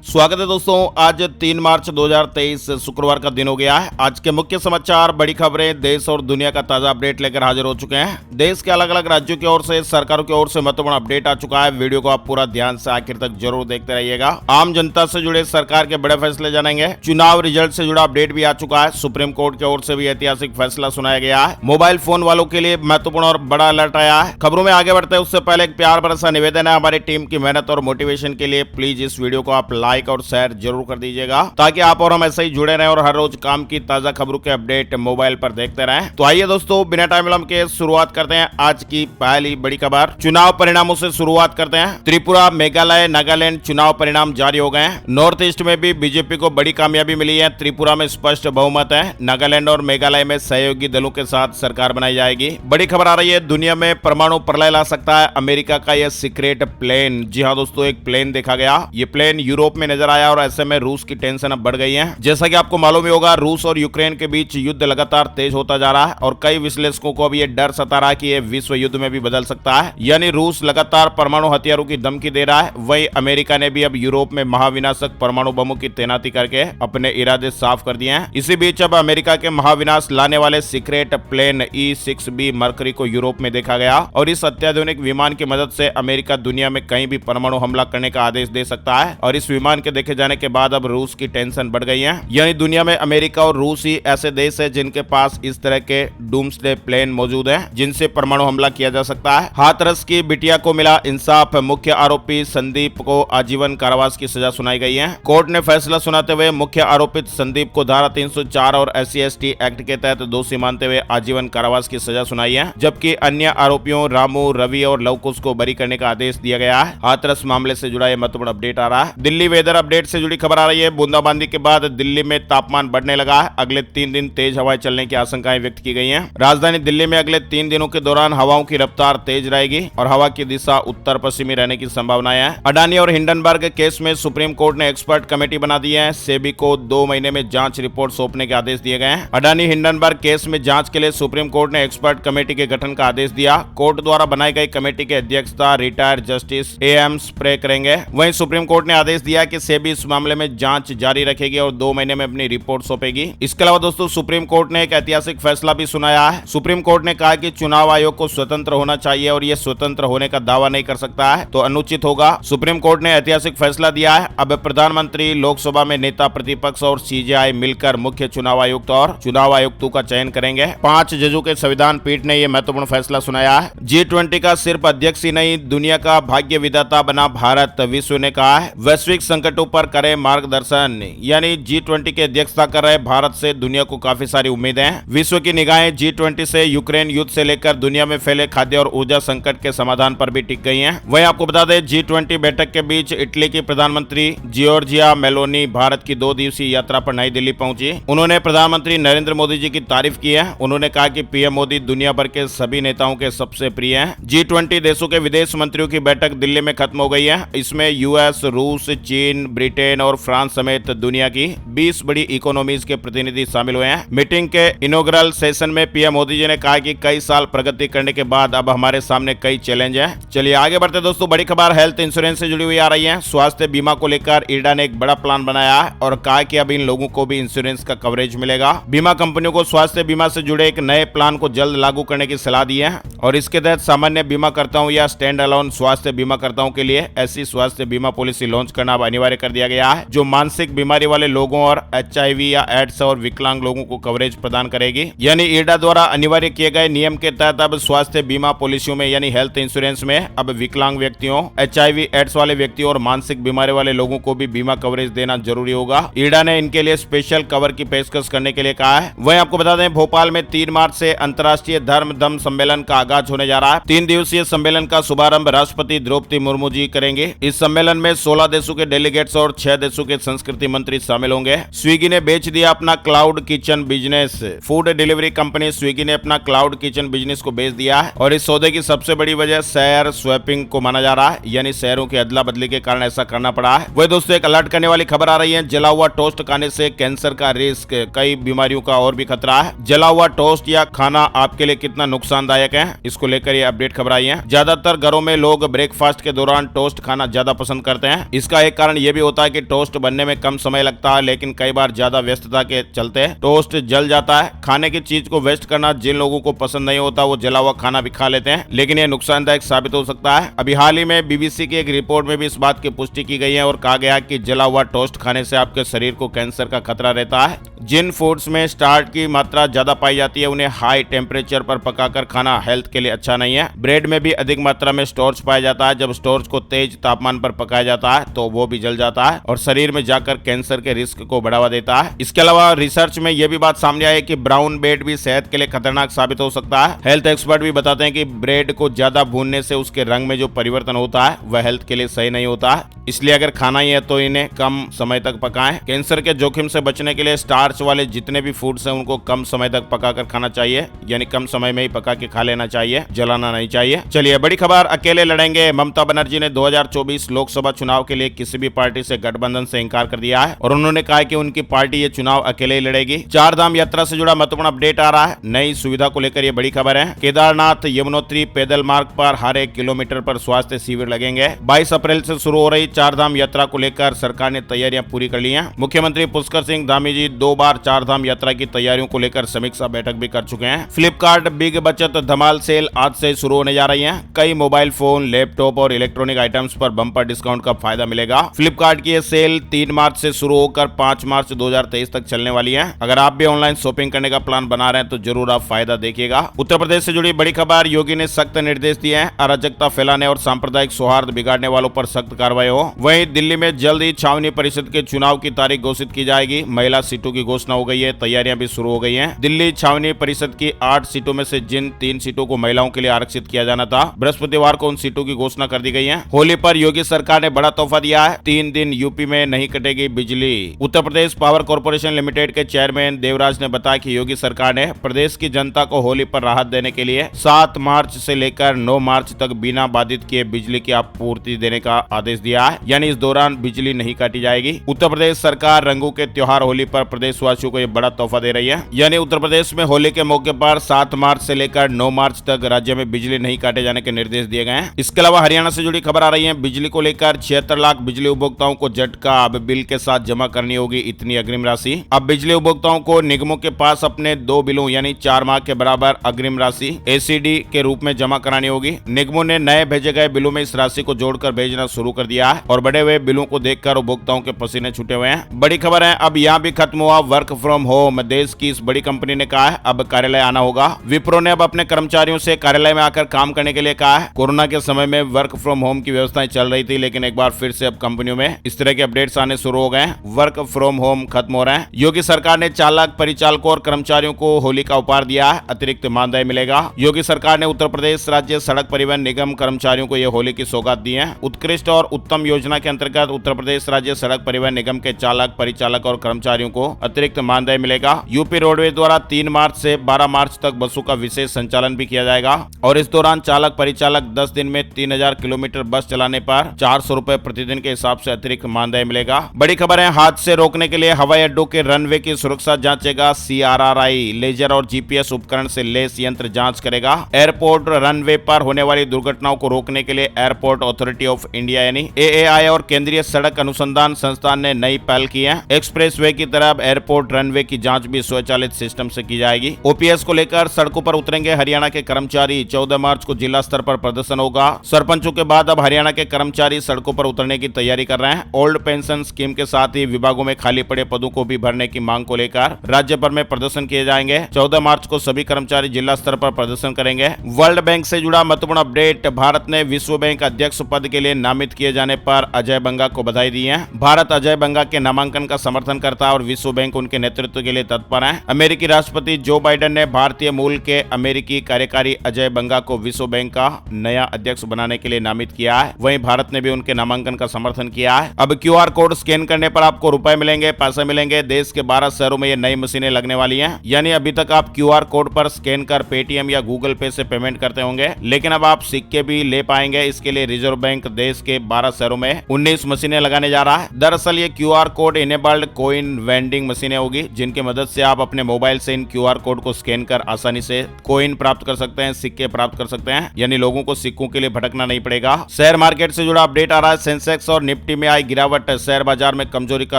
स्वागत है दोस्तों। आज 3 मार्च 2023 शुक्रवार का दिन हो गया है। आज के मुख्य समाचार, बड़ी खबरें, देश और दुनिया का ताजा अपडेट लेकर हाजिर हो चुके हैं। देश के अलग अलग राज्यों की ओर से, सरकारों की ओर से महत्वपूर्ण अपडेट आ चुका है। वीडियो को आप पूरा ध्यान से आखिर तक जरूर देखते रहिएगा। आम जनता से जुड़े सरकार के बड़े फैसले जानेंगे। चुनाव रिजल्ट से जुड़ा अपडेट भी आ चुका है। सुप्रीम कोर्ट की ओर से भी ऐतिहासिक फैसला सुनाया गया है। मोबाइल फोन वालों के लिए महत्वपूर्ण और बड़ा अलर्ट आया है। खबरों में आगे बढ़ते हैं उससे पहले एक प्यार भरा सा निवेदन है हमारी टीम की मेहनत और मोटिवेशन के लिए। प्लीज इस वीडियो को आप लाइक और शेयर जरूर कर दीजिएगा ताकि आप और हम ऐसे ही जुड़े रहें और हर रोज काम की ताजा खबरों के अपडेट मोबाइल पर देखते रहें। तो आइए दोस्तों, बिना टाइम विलंब के शुरुआत करते हैं आज की पहली बड़ी खबर। चुनाव परिणामों से शुरुआत करते हैं। त्रिपुरा, मेघालय, नागालैंड चुनाव परिणाम जारी हो गए हैं। नॉर्थ ईस्ट में भी बीजेपी को बड़ी कामयाबी मिली है। त्रिपुरा में स्पष्ट बहुमत है। नागालैंड और मेघालय में सहयोगी दलों के साथ सरकार बनाई जाएगी। बड़ी खबर आ रही है, दुनिया में परमाणु प्रलय ला सकता है अमेरिका का यह सीक्रेट प्लेन। जी हाँ दोस्तों, एक प्लेन देखा गया। ये प्लेन यूरोप में नजर आया और ऐसे में रूस की टेंशन अब बढ़ गई है। जैसा कि आपको मालूम ही होगा, रूस और यूक्रेन के बीच युद्ध लगातार तेज होता जा रहा है और कई विश्लेषकों को अब यह डर सता रहा है कि यह विश्व युद्ध में भी बदल सकता है। यानी रूस लगातार परमाणु हथियारों की धमकी दे रहा है। वही अमेरिका ने भी अब यूरोप में महाविनाशक परमाणु बमों की तैनाती करके अपने इरादे साफ कर दिए हैं। इसी बीच अब अमेरिका के महाविनाश लाने वाले सीक्रेट प्लेन E-6B मर्करी को यूरोप में देखा गया और इस अत्याधुनिक विमान की मदद से अमेरिका दुनिया में कहीं भी परमाणु हमला करने का आदेश दे सकता है। और इस विमान के देखे जाने के बाद अब रूस की टेंशन बढ़ गई है। यानी दुनिया में अमेरिका और रूस ही ऐसे देश है जिनके पास इस तरह के डूम्सडे प्लेन मौजूद है जिनसे परमाणु हमला किया जा सकता है। हाथरस की बिटिया को मिला इंसाफ। मुख्य आरोपी संदीप को आजीवन कारावास की सजा सुनाई गई है। कोर्ट ने फैसला सुनाते हुए मुख्य आरोपित संदीप को धारा 304 और SC/ST एक्ट के तहत दोषी मानते हुए आजीवन कारावास की सजा सुनाई है, जबकि अन्य आरोपियों रामू, रवि और लवकुश को बरी करने का आदेश दिया गया है। हाथरस मामले से जुड़ा यह महत्वपूर्ण अपडेट आ रहा है। दिल्ली वेदर अपडेट से जुड़ी खबर आ रही है। बूंदाबांदी के बाद दिल्ली में तापमान बढ़ने लगा है। अगले 3 दिन तेज हवाएं चलने की आशंकाएं व्यक्त की गई हैं। राजधानी दिल्ली में अगले 3 दिनों के दौरान हवाओं की रफ्तार तेज रहेगी और हवा की दिशा उत्तर पश्चिमी रहने की संभावनाएं हैं। अडानी और हिंडनबर्ग केस में सुप्रीम कोर्ट ने एक्सपर्ट कमेटी बना दी है। सेबी को 2 महीने में जांच रिपोर्ट सौंपने के आदेश दिए गए हैं। अडानी हिंडनबर्ग केस में जांच के लिए सुप्रीम कोर्ट ने एक्सपर्ट कमेटी के गठन का आदेश दिया। कोर्ट द्वारा बनाई गई कमेटी की अध्यक्षता रिटायर्ड जस्टिस AM स्प्रे करेंगे। वहीं सुप्रीम कोर्ट ने आदेश दिया कि सेबी इस मामले में जांच जारी रखेगी और 2 महीने में अपनी रिपोर्ट सौंपेगी। इसके अलावा दोस्तों, सुप्रीम कोर्ट ने एक ऐतिहासिक फैसला भी सुनाया है। सुप्रीम कोर्ट ने कहा कि चुनाव आयोग को स्वतंत्र होना चाहिए और यह स्वतंत्र होने का दावा नहीं कर सकता है तो अनुचित होगा। सुप्रीम कोर्ट ने ऐतिहासिक फैसला दिया है। अब प्रधानमंत्री, लोकसभा में नेता प्रतिपक्ष और CJI मिलकर मुख्य चुनाव आयुक्त और चुनाव आयुक्तों का चयन करेंगे। 5 जजों के संविधान पीठ ने यह महत्वपूर्ण फैसला सुनाया है। G20 का सिर्फ अध्यक्ष ही नहीं, दुनिया का भाग्य विधाता बना भारत, विश्व ने कहा है। वैश्विक संकटों पर करे मार्गदर्शन। यानी G20 की अध्यक्षता कर रहे भारत से दुनिया को काफी सारी उम्मीदें हैं। विश्व की निगाहें G20 से यूक्रेन युद्ध से लेकर दुनिया में फैले खाद्य और ऊर्जा संकट के समाधान पर भी टिक गई हैं। वहीं आपको बता दें, G20 बैठक के बीच इटली की प्रधानमंत्री जियोर्जिया मेलोनी भारत की 2 दिवसीय यात्रा पर नई दिल्ली पहुंची। उन्होंने प्रधानमंत्री नरेंद्र मोदी जी की तारीफ की है। उन्होंने कहा कि PM मोदी दुनिया भर के सभी नेताओं के सबसे प्रिय हैं। G20 देशों के विदेश मंत्रियों की बैठक दिल्ली में खत्म हो गई है। इसमें US, रूस, चीन, ब्रिटेन और फ्रांस समेत दुनिया की 20 बड़ी इकोनॉमीज के प्रतिनिधि शामिल हुए हैं। मीटिंग के इनॉग्रल सेशन में PM मोदी जी ने कहा कि कई साल प्रगति करने के बाद अब हमारे सामने कई चैलेंज हैं। चलिए आगे बढ़ते दोस्तों। बड़ी खबर हेल्थ इंश्योरेंस से जुड़ी हुई आ रही है। स्वास्थ्य बीमा को लेकर IRDA ने एक बड़ा प्लान बनाया है और कहा कि अब इन लोगों को भी इंश्योरेंस का कवरेज मिलेगा। बीमा कंपनियों को स्वास्थ्य बीमा से जुड़े एक नए प्लान को जल्द लागू करने की सलाह दी है और इसके तहत सामान्य बीमाकर्ताओं या स्टैंड अलोन स्वास्थ्य बीमाकर्ताओं के लिए ऐसी स्वास्थ्य बीमा पॉलिसी लॉन्च करना अब अनिवार्य कर दिया गया है जो मानसिक बीमारी वाले लोगों और HIV या एड्स और विकलांग लोगों को कवरेज प्रदान करेगी। यानी IRDA द्वारा अनिवार्य किए गए नियम के तहत अब स्वास्थ्य बीमा पॉलिसियों में यानी हेल्थ इंश्योरेंस में अब विकलांग व्यक्तियों, HIV एड्स वाले व्यक्तियों और मानसिक बीमारी वाले लोगों को भी बीमा कवरेज देना जरूरी होगा। IRDA ने इनके लिए स्पेशल कवर की पेशकश करने के लिए कहा है। वहीं आपको बता दें, भोपाल में 3 मार्च से अंतर्राष्ट्रीय धर्म दम सम्मेलन का आगाज होने जा रहा है। 3 दिवसीय सम्मेलन का शुभारंभ राष्ट्रपति द्रौपदी मुर्मू जी करेंगे। इस सम्मेलन में 16 देशों के डेलीगेट्स और 6 देशों के संस्कृति मंत्री शामिल होंगे। स्विगी ने बेच दिया अपना cloud kitchen business. Food delivery company Swiggy ने अपना क्लाउड किचन बिजनेस को बेच दिया है और इस सौदे की सबसे बड़ी वजह शेयर स्वैपिंग को माना जा रहा है। यानी शेयरों की अदला बदली के कारण ऐसा करना पड़ा है। वही दोस्तों, एक अलर्ट करने वाली खबर आ रही है। जला हुआ टोस्ट खाने से कैंसर का रिस्क, कई बीमारियों का और भी खतरा है। जला हुआ टोस्ट या खाना आपके लिए कितना नुकसानदायक है, इसको लेकर ये अपडेट खबर आई है। ज्यादातर घरों में लोग ब्रेकफास्ट के दौरान टोस्ट खाना ज्यादा पसंद करते हैं। इसका एक कारण कारण ये भी होता है कि टोस्ट बनने में कम समय लगता है, लेकिन कई बार ज्यादा व्यस्तता के चलते टोस्ट जल जाता है। खाने की चीज को वेस्ट करना जिन लोगों को पसंद नहीं होता वो जला हुआ खाना भी खा लेते हैं, लेकिन ये नुकसानदायक साबित हो सकता है। अभी हाल ही में बीबीसी की एक रिपोर्ट में भी इस बात की पुष्टि की गई है और कहा गया कि जला हुआ टोस्ट खाने से आपके शरीर को कैंसर का खतरा रहता है। जिन फूड्स में स्टार्च की मात्रा ज्यादा पाई जाती है उन्हें हाई टेम्परेचर पर पकाकर खाना हेल्थ के लिए अच्छा नहीं है। ब्रेड में भी अधिक मात्रा में स्टार्च पाया जाता है। जब स्टार्च को तेज तापमान पर पकाया जाता है तो वो भी जल जाता है और शरीर में जाकर कैंसर के रिस्क को बढ़ावा देता है। इसके अलावा रिसर्च में यह भी बात सामने आई है कि ब्राउन ब्रेड भी सेहत के लिए खतरनाक साबित हो सकता है। हेल्थ एक्सपर्ट भी बताते हैं कि ब्रेड को ज्यादा भूनने से उसके रंग में जो परिवर्तन होता है वह हेल्थ के लिए सही नहीं होता है, इसलिए अगर खाना ही है तो इन्हें कम समय तक पकाएं। कैंसर के जोखिम से बचने के लिए स्टार्च वाले जितने भी फूड्स हैं उनको कम समय तक पकाकर खाना चाहिए, यानी कम समय में ही पका के खा लेना चाहिए, जलाना नहीं चाहिए। चलिए बड़ी खबर, अकेले लड़ेंगे। ममता बनर्जी ने 2024 लोकसभा चुनाव के लिए किसी भी पार्टी से गठबंधन से इंकार कर दिया है और उन्होंने कहा कि उनकी पार्टी ये चुनाव अकेले ही लड़ेगी। चार धाम यात्रा से जुड़ा महत्वपूर्ण अपडेट आ रहा है। नई सुविधा को लेकर ये बड़ी खबर है। केदारनाथ यमुनोत्री पैदल मार्ग पर हर 1 किलोमीटर पर स्वास्थ्य शिविर लगेंगे। 22 अप्रैल से शुरू हो रही चार धाम यात्रा को लेकर सरकार ने तैयारियां पूरी कर ली हैं। मुख्यमंत्री पुष्कर सिंह धामी जी 2 बार चार धाम यात्रा की तैयारियों को लेकर समीक्षा बैठक भी कर चुके हैं। फ्लिपकार्ट बिग बचत धमाल सेल आज से शुरू होने जा रही है। कई मोबाइल फोन, लैपटॉप और इलेक्ट्रॉनिक आइटम्स पर बम्पर डिस्काउंट का फायदा मिलेगा। फ्लिपकार्ट की यह सेल 3 मार्च से शुरू होकर 5 मार्च 2023 तक चलने वाली है। अगर आप भी ऑनलाइन शॉपिंग करने का प्लान बना रहे हैं तो जरूर आप फायदा देखिएगा। उत्तर प्रदेश से जुड़ी बड़ी खबर, योगी ने सख्त निर्देश दिए हैं। अराजकता फैलाने और सांप्रदायिक सौहार्द बिगाड़ने वालों पर सख्त कार्रवाई हो। वहीं दिल्ली में जल्द ही छावनी परिषद के चुनाव की तारीख घोषित की जाएगी। महिला सीटों की घोषणा हो गई है, तैयारियां भी शुरू हो गई हैं। दिल्ली छावनी परिषद की 8 सीटों में से जिन 3 सीटों को महिलाओं के लिए आरक्षित किया जाना था, बृहस्पतिवार को उन सीटों की घोषणा कर दी गई है। होली पर योगी सरकार ने बड़ा तोहफा दिया है। 3 दिन यूपी में नहीं कटेगी बिजली। Uttar Pradesh power corporation limited के चेयरमैन देवराज ने बताया कि योगी सरकार ने प्रदेश की जनता को होली पर राहत देने के लिए 7 मार्च से लेकर 9 मार्च तक बिना बाधित किए बिजली की आपूर्ति देने का आदेश दिया है, यानी इस दौरान बिजली नहीं काटी जाएगी। उत्तर प्रदेश सरकार रंगों के त्योहार होली पर प्रदेशवासियों को यह बड़ा तोहफा दे रही है, यानी उत्तर प्रदेश में होली के मौके पर 7 मार्च से लेकर 9 मार्च तक राज्य में बिजली नहीं काटे जाने के निर्देश दिए गए हैं। इसके अलावा हरियाणा से जुड़ी खबर आ रही है। बिजली को लेकर 76 लाख बिजली उपभोक्ताओं को झटका, अब बिल के साथ जमा करनी होगी इतनी अग्रिम राशि। अब बिजली उपभोक्ताओं को निगमों के पास अपने 2 बिलों यानी 4 माह के बराबर अग्रिम राशि एसीडी के रूप में जमा करानी होगी। निगमों ने नए भेजे गए बिलों में इस राशि को जोड़कर भेजना शुरू कर दिया है और बढ़े हुए बिलों को देखकर उपभोक्ताओं के पसीने छूटे हुए हैं। बड़ी खबर है, अब यहाँ भी खत्म हुआ वर्क फ्रॉम होम। देश की इस बड़ी कंपनी ने कहा है अब कार्यालय आना होगा। विप्रो ने अब अपने कर्मचारियों से कार्यालय में आकर काम करने के लिए कहा है। कोरोना के समय में वर्क फ्रॉम होम की व्यवस्थाएं चल रही थी, लेकिन एक बार फिर से अब कंपनियों में इस तरह के अपडेट्स आने शुरू हो गए हैं। वर्क फ्रॉम होम खत्म हो रहे हैं। योगी सरकार ने चालक, परिचालकों और कर्मचारियों को होली का उपहार दिया है, अतिरिक्त मानदेय मिलेगा। योगी सरकार ने उत्तर प्रदेश राज्य सड़क परिवहन निगम कर्मचारियों को यह होली की सौगात दी है। उत्कृष्ट और उत्तम योजना के अंतर्गत उत्तर प्रदेश राज्य सड़क परिवहन निगम के चालक, परिचालक और कर्मचारियों को अतिरिक्त मानदेय मिलेगा। यूपी रोडवेज द्वारा 3 मार्च से 12 मार्च तक बसों का विशेष संचालन भी किया जाएगा और इस दौरान चालक, परिचालक 10 दिन में 3000 किलोमीटर बस चलाने पर 400 रुपए प्रतिदिन के हिसाब से अतिरिक्त मानदेय मिलेगा। बड़ी खबर है, हादसे रोकने के लिए हवाई अड्डों के रनवे की सुरक्षा जांचेगा CRRI। लेजर और GPS उपकरण से लेस यंत्र जांच करेगा। एयरपोर्ट रनवे पर होने वाली दुर्घटनाओं को रोकने के लिए एयरपोर्ट अथॉरिटी ऑफ इंडिया यानी AAI और केंद्रीय सड़क अनुसंधान संस्थान ने नई पहल की है। एक्सप्रेसवे की तरह अब एयरपोर्ट रनवे की जांच भी स्वचालित सिस्टम से की जाएगी। OPS को लेकर सड़कों पर उतरेंगे हरियाणा के कर्मचारी। 14 मार्च को जिला स्तर पर प्रदर्शन होगा। सरपंचों के बाद अब हरियाणा के कर्मचारी सड़कों पर उतरने की तैयारी कर रहे हैं। ओल्ड पेंशन स्कीम के साथ ही विभागों में खाली पड़े पदों को भी भरने की मांग को लेकर राज्य भर में प्रदर्शन किए जाएंगे। 14 मार्च को सभी कर्मचारी जिला स्तर पर प्रदर्शन करेंगे। वर्ल्ड बैंक से जुड़ा महत्वपूर्ण अपडेट, भारत ने विश्व बैंक अध्यक्ष पद के लिए नामित किए जाने पर अजय बंगा को बधाई दी है। भारत अजय बंगा के नामांकन का समर्थन करता है और विश्व बैंक उनके नेतृत्व के लिए तत्पर है। अमेरिकी राष्ट्रपति जो बाइडेन ने भारतीय मूल के अमेरिकी कार्यकारी अजय बंगा को विश्व बैंक का नया अध्यक्ष बनाने के लिए नामित किया है। वहीं भारत ने भी उनके नामांकन का समर्थन किया है। अब QR कोड स्कैन करने पर आपको रुपए मिलेंगे, पैसे मिलेंगे। देश के 12 शहरों में ये नई मशीनें लगने वाली हैं। यानी अभी तक आप QR कोड पर स्कैन कर पेटीएम या गूगल पे से पेमेंट करते होंगे, लेकिन अब आप सिक्के भी ले पाएंगे। इसके लिए रिजर्व बैंक देश के 12 शहरों में 19 मशीनें लगाने जा रहा है। दरअसल ये QR code enabled coin vending मशीनें होगी, जिनकी मदद से आप अपने मोबाइल से इन QR कोड को स्कैन कर आसानी से कोइन प्राप्त कर सकते हैं, सिक्के प्राप्त कर सकते हैं। यानी लोगों को सिक्कों के लिए भटकना नहीं पड़ेगा। शेयर मार्केट से जुड़ा अपडेट आ रहा है। सेंसेक्स और निफ्टी निफ्टी में आई गिरावट, शेयर बाजार में कमजोरी का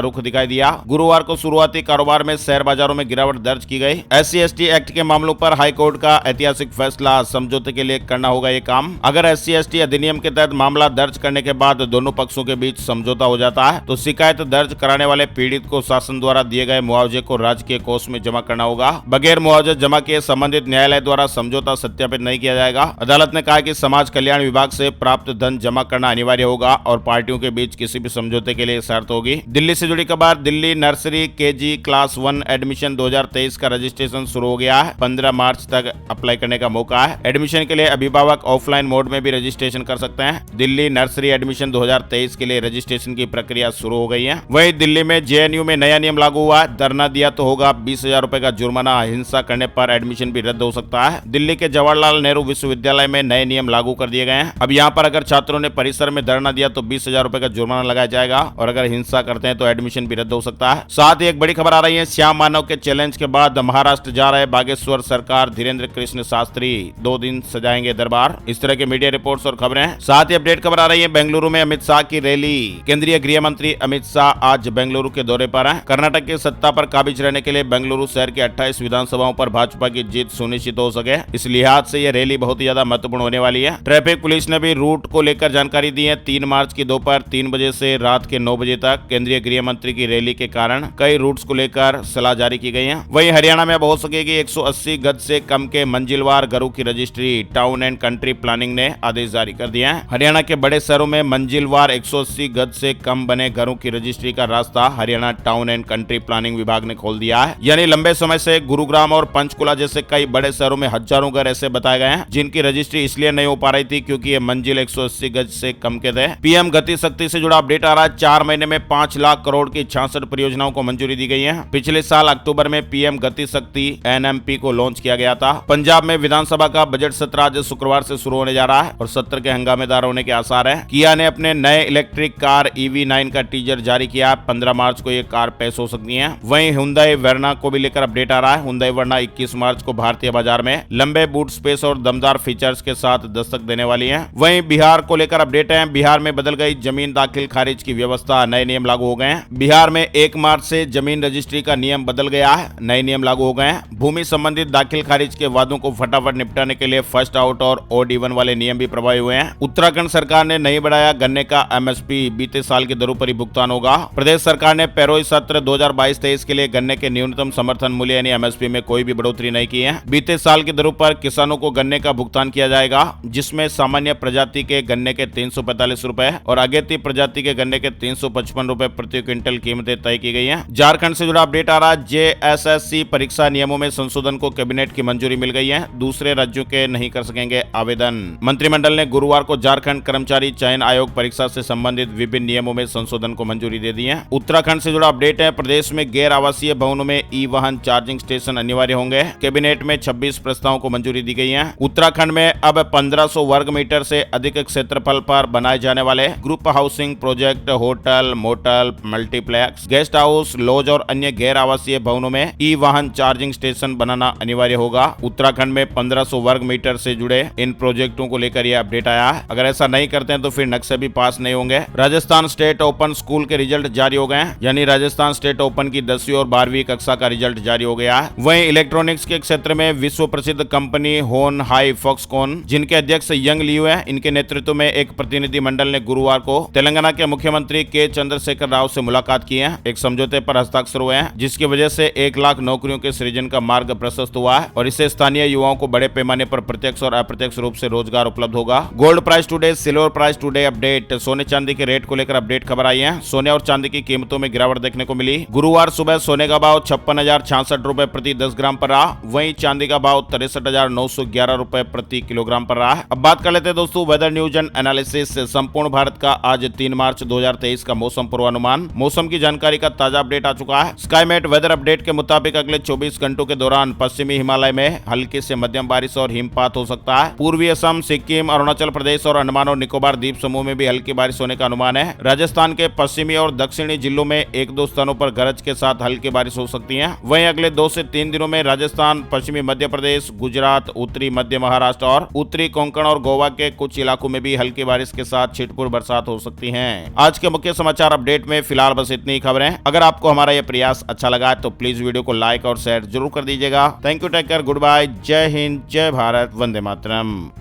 रुख दिखाई दिया। गुरुवार को शुरुआती कारोबार में शेयर बाजारों में गिरावट दर्ज की गई। SC/ST एक्ट के मामलों पर हाई कोर्ट का ऐतिहासिक फैसला, समझौते के लिए करना होगा ये काम। अगर SC/ST अधिनियम के तहत मामला दर्ज करने के बाद दोनों पक्षों के बीच समझौता हो जाता है तो शिकायत दर्ज कराने वाले पीड़ित को शासन द्वारा दिए गए मुआवजे को राजकीय कोष में जमा करना होगा। बगैर मुआवजा जमा किए संबंधित न्यायालय द्वारा समझौता सत्यापित नहीं किया जाएगा। अदालत ने कहा कि समाज कल्याण विभाग से प्राप्त धन जमा करना अनिवार्य होगा और पार्टियों के बीच किसी भी समझौते के लिए शर्त होगी। दिल्ली से जुड़ी खबर, Delhi nursery KG class 1 admission 2023 का रजिस्ट्रेशन शुरू हो गया है। 15 मार्च तक अप्लाई करने का मौका है। एडमिशन के लिए अभिभावक ऑफलाइन मोड में भी रजिस्ट्रेशन कर सकते हैं। दिल्ली नर्सरी एडमिशन 2023 के लिए रजिस्ट्रेशन की प्रक्रिया शुरू हो गई है। वहीं दिल्ली में JNU में नया नियम लागू हुआ है। धरना दिया तो होगा 20,000 रुपए का जुर्माना, हिंसा करने पर एडमिशन भी रद्द हो सकता है। दिल्ली के जवाहरलाल नेहरू विश्वविद्यालय में नए नियम लागू कर दिए गए हैं। अब यहाँ पर अगर छात्रों ने परिसर में धरना दिया तो 20,000 रुपए का जुर्माना लगाया जाएगा और अगर हिंसा करते हैं तो एडमिशन भी रद्द हो सकता है। साथ ही एक बड़ी खबर आ रही है, श्याम मानव के चैलेंज के बाद महाराष्ट्र जा रहे बागेश्वर सरकार धीरेन्द्र कृष्ण शास्त्री 2 दिन सजाएंगे दरबार। इस तरह के मीडिया रिपोर्ट्स और खबरें। साथ ही अपडेट खबर आ रही है, बेंगलुरु में अमित शाह की रैली। केंद्रीय गृह मंत्री अमित शाह आज बेंगलुरु के दौरे पर हैं। कर्नाटक की सत्ता पर काबिज रहने के लिए बेंगलुरु शहर की 28 विधानसभाओं पर भाजपा की जीत सुनिश्चित हो सके, इस लिहाज से यह रैली बहुत ही ज्यादा महत्वपूर्ण होने वाली है। ट्रैफिक पुलिस ने भी रूट को लेकर जानकारी दी है। 3 मार्च की दोपहर 3 बजे से रात के 9 बजे तक केंद्रीय गृह मंत्री की रैली के कारण कई रूट्स को लेकर सलाह जारी की गई है। वहीं हरियाणा में अब हो सकेगी 180 गज से कम के मंजिलवार घरों की registry. Town and country planning ने आदेश जारी कर दिया है। हरियाणा के बड़े शहरों में मंजिलवार 180 गज से कम बने घरों की रजिस्ट्री का रास्ता Haryana town and country planning विभाग ने खोल दिया है। यानी लंबे समय से गुरुग्राम और पंचकुला जैसे कई बड़े शहरों में हजारों घर ऐसे बताए गए हैं जिनकी रजिस्ट्री इसलिए नहीं हो पा रही थी क्योंकि ये मंजिल 180 गज से कम के थे। PM गति शक्ति से जुड़ा अपडेट आ रहा है। 4 महीने में 5 लाख करोड़ की 66 परियोजनाओं को मंजूरी दी गई है। पिछले साल अक्टूबर में PM गति शक्ति NMP को लॉन्च किया गया था। पंजाब में विधानसभा का बजट सत्र आज शुक्रवार से शुरू होने जा रहा है और सत्र के हंगामेदार होने के आसार हैं। किया ने अपने नए इलेक्ट्रिक कार EV9 का टीजर जारी किया। 15 मार्च को ये कार पेश हो सकती है। वहीं Hyundai Verna को भी लेकर अपडेट आ रहा है। Hyundai Verna 21 मार्च को भारतीय बाजार में लंबे बूट स्पेस और दमदार फीचर्स के साथ दस्तक देने वाली है। वहीं बिहार को लेकर अपडेट है। बिहार में बदल गई जमीन दाखिल खारिज की व्यवस्था, नए नियम लागू हो गए हैं। बिहार में 1 मार्च से जमीन रजिस्ट्री का नियम बदल गया है, नए नियम लागू हो गए हैं। भूमि संबंधित दाखिल खारिज के वादों को फटाफट निपटाने के लिए फर्स्ट आउट और odd even वाले नियम भी प्रभावी हुए हैं। उत्तराखंड सरकार ने नहीं बढ़ाया गन्ने का MSP, बीते साल के दरों पर ही भुगतान होगा। प्रदेश सरकार ने पैरोई सत्र 2022-23 के लिए गन्ने के न्यूनतम समर्थन मूल्य यानी MSP में कोई भी बढ़ोतरी नहीं की है। बीते साल की दरों पर किसानों को गन्ने का भुगतान किया जाएगा, जिसमें सामान्य प्रजाति के गन्ने के 345 रुपए और अगेती प्रजाति के गन्ने के 355 रुपए प्रति क्विंटल कीमतें तय की गई हैं। झारखंड से जुड़ा अपडेट आ रहा है। JSSC परीक्षा नियमों में संशोधन को कैबिनेट की मंजूरी मिल गई है। दूसरे राज्यों के नहीं कर सकेंगे आवेदन। मंत्रिमंडल ने गुरुवार को झारखंड कर्मचारी चयन आयोग परीक्षा से संबंधित विभिन्न नियमों में संशोधन को मंजूरी दे दी है। उत्तराखंड से जुड़ा अपडेट है। प्रदेश में गैर आवासीय भवनों में ई-वाहन चार्जिंग स्टेशन अनिवार्य होंगे। कैबिनेट में 26 प्रस्तावों को मंजूरी दी गई है। उत्तराखंड में अब 1500 वर्ग मीटर से अधिक क्षेत्रफल पर बनाए जाने वाले group housing project, hotel, motel, multiplex, guest house, lodge और अन्य गैर आवासीय भवनों में ई-वाहन चार्जिंग स्टेशन बनाना अनिवार्य होगा। उत्तराखंड में 1500 वर्ग मीटर से जुड़े इन प्रोजेक्टों को लेकर यह अपडेट आया है। अगर ऐसा नहीं करते हैं तो फिर नक्शे भी पास नहीं होंगे। राजस्थान स्टेट ओपन स्कूल के रिजल्ट जारी हो गए हैं, यानी राजस्थान स्टेट ओपन की 10वीं और 12वीं कक्षा का रिजल्ट जारी हो गया है। वहीं इलेक्ट्रॉनिक्स के क्षेत्र में विश्व प्रसिद्ध कंपनी होन हाई फॉक्सकॉन, जिनके अध्यक्ष यंग लियू है, इनके नेतृत्व में एक प्रतिनिधि मंडल ने गुरुवार को तेलंगाना के मुख्यमंत्री के चंद्रशेखर राव से मुलाकात की है। एक समझौते पर हस्ताक्षर हुए हैं, जिसकी वजह से 1 लाख नौकरियों के सृजन का मार्ग प्रशस्त हुआ है और इससे स्थानीय युवाओं को बड़े पैमाने पर प्रत्यक्ष और अप्रत्यक्ष रूप से रोजगार उपलब्ध होगा। Gold price today, silver price today update. सोने चांदी के रेट को लेकर अपडेट खबर आई है। सोने और चांदी की कीमतों में गिरावट देखने को मिली। गुरुवार सुबह सोने का भाव 56,066 रुपए प्रति 10 ग्राम पर रहा। वहीं चांदी का भाव 63,911 रुपए प्रति किलोग्राम पर रहा। अब बात कर लेते हैं दोस्तों वेदर न्यूज एंड एनालिसिस। संपूर्ण भारत का आज 3 मार्च 2023 का मौसम पूर्वानुमान, मौसम की जानकारी का ताजा अपडेट आ चुका है। स्काईमेट वेदर अपडेट के मुताबिक अगले 24 घंटों के दौरान पश्चिमी हिमालय में हल्की से मध्यम बारिश और हिमपात हो सकता है। पूर्वी असम, सिक्किम, अरुणाचल प्रदेश और अंडमान और निकोबार द्वीप समूह में भी हल्की बारिश होने का अनुमान है। राजस्थान के पश्चिमी और दक्षिणी जिलों में 1-2 स्थानों पर गरज के साथ हल्की बारिश हो सकती है। वहीं अगले 2 से 3 दिनों में राजस्थान, पश्चिमी मध्य प्रदेश, गुजरात, उत्तरी मध्य महाराष्ट्र और उत्तरी कोंकण और गोवा के कुछ इलाकों में भी हल्की बारिश के साथ छिटपुट बरसात हो सकती है। सकती हैं। आज के मुख्य समाचार अपडेट में फिलहाल बस इतनी ही खबरें। अगर आपको हमारा यह प्रयास अच्छा लगा तो प्लीज वीडियो को लाइक और शेयर जरूर कर दीजिएगा। Thank you, take care, good bye, जय हिंद, जय भारत, वंदे मातरम।